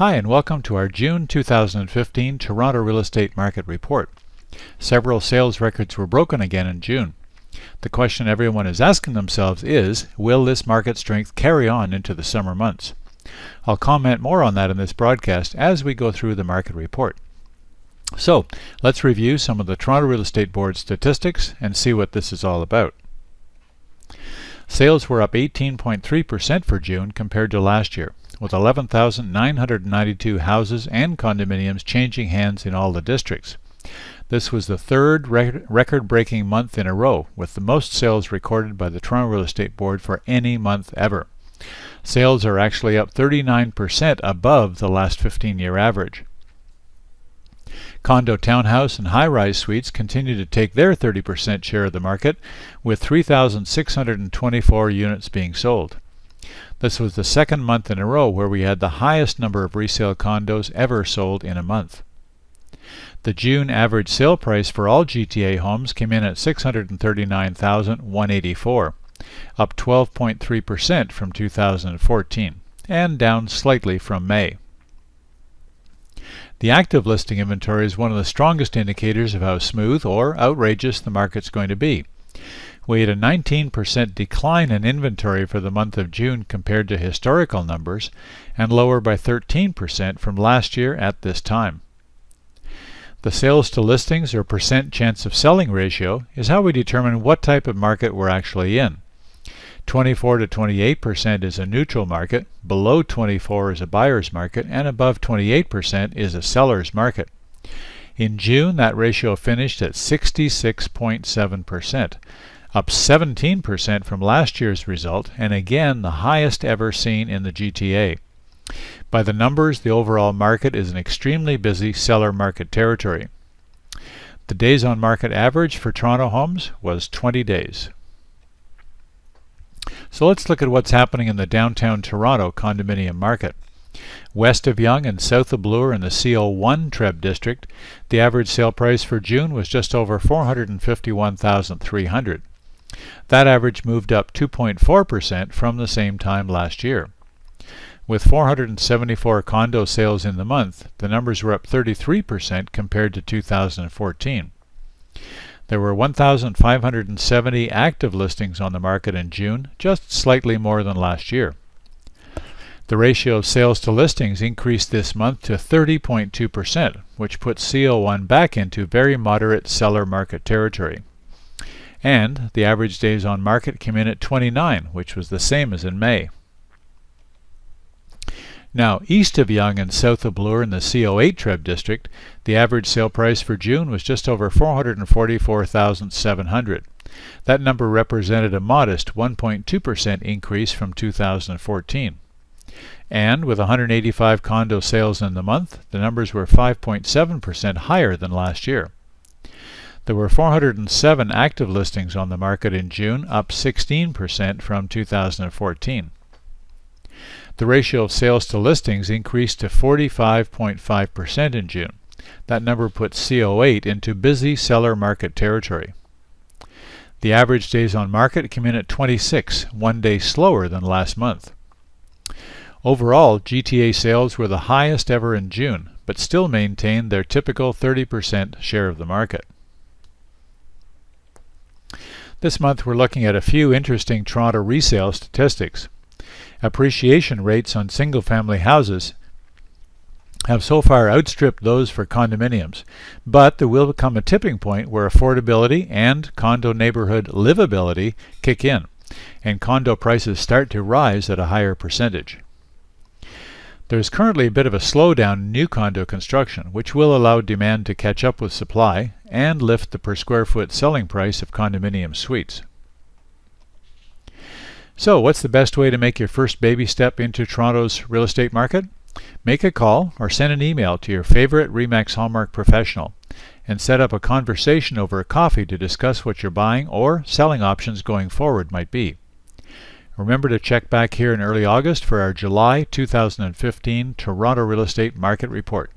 Hi, and welcome to our June 2015 Toronto Real Estate Market Report. Several sales records were broken again in June. The question everyone is asking themselves is, will this market strength carry on into the summer months? I'll comment more on that in this broadcast as we go through the market report. So, let's review some of the Toronto Real Estate Board statistics and see what this is all about. Sales were up 18.3% for June compared to last year, with 11,992 houses and condominiums changing hands in all the districts. This was the third record-breaking month in a row, with the most sales recorded by the Toronto Real Estate Board for any month ever. Sales are actually up 39% above the last 15-year average. Condo, townhouse, and high-rise suites continue to take their 30% share of the market, with 3,624 units being sold. This was the second month in a row where we had the highest number of resale condos ever sold in a month. The June average sale price for all GTA homes came in at $639,184, up 12.3% from 2014, and down slightly from May. The active listing inventory is one of the strongest indicators of how smooth or outrageous the market's going to be. We had a 19% decline in inventory for the month of June compared to historical numbers, and lower by 13% from last year at this time. The sales to listings, or percent chance of selling ratio, is how we determine what type of market we're actually in. 24 to 28% is a neutral market, below 24 is a buyer's market, and above 28% is a seller's market. In June, that ratio finished at 66.7%, up 17% from last year's result, and again the highest ever seen in the GTA. By the numbers, the overall market is an extremely busy seller market territory. The days on market average for Toronto homes was 20 days. So let's look at what's happening in the downtown Toronto condominium market. West of Yonge and south of Bloor in the CO1 Treb district, the average sale price for June was just over $451,300. That average moved up 2.4% from the same time last year. With 474 condo sales in the month, the numbers were up 33% compared to 2014. There were 1,570 active listings on the market in June, just slightly more than last year. The ratio of sales to listings increased this month to 30.2%, which puts CO1 back into very moderate seller market territory. And the average days on market came in at 29, which was the same as in May. Now, east of Yonge and south of Bloor in the CO8 Treb district, the average sale price for June was just over $444,700. That number represented a modest 1.2% increase from 2014. And with 185 condo sales in the month, the numbers were 5.7% higher than last year. There were 407 active listings on the market in June, up 16% from 2014. The ratio of sales to listings increased to 45.5% in June. That number puts CO8 into busy seller market territory. The average days on market came in at 26, one day slower than last month. Overall, GTA sales were the highest ever in June, but still maintained their typical 30% share of the market. This month we're looking at a few interesting Toronto resale statistics. Appreciation rates on single-family houses have so far outstripped those for condominiums, but there will come a tipping point where affordability and condo neighborhood livability kick in, and condo prices start to rise at a higher percentage. There's currently a bit of a slowdown in new condo construction, which will allow demand to catch up with supply and lift the per square foot selling price of condominium suites. So, what's the best way to make your first baby step into Toronto's real estate market? Make a call or send an email to your favorite REMAX Hallmark professional and set up a conversation over a coffee to discuss what your buying or selling options going forward might be. Remember to check back here in early August for our July 2015 Toronto Real Estate Market Report.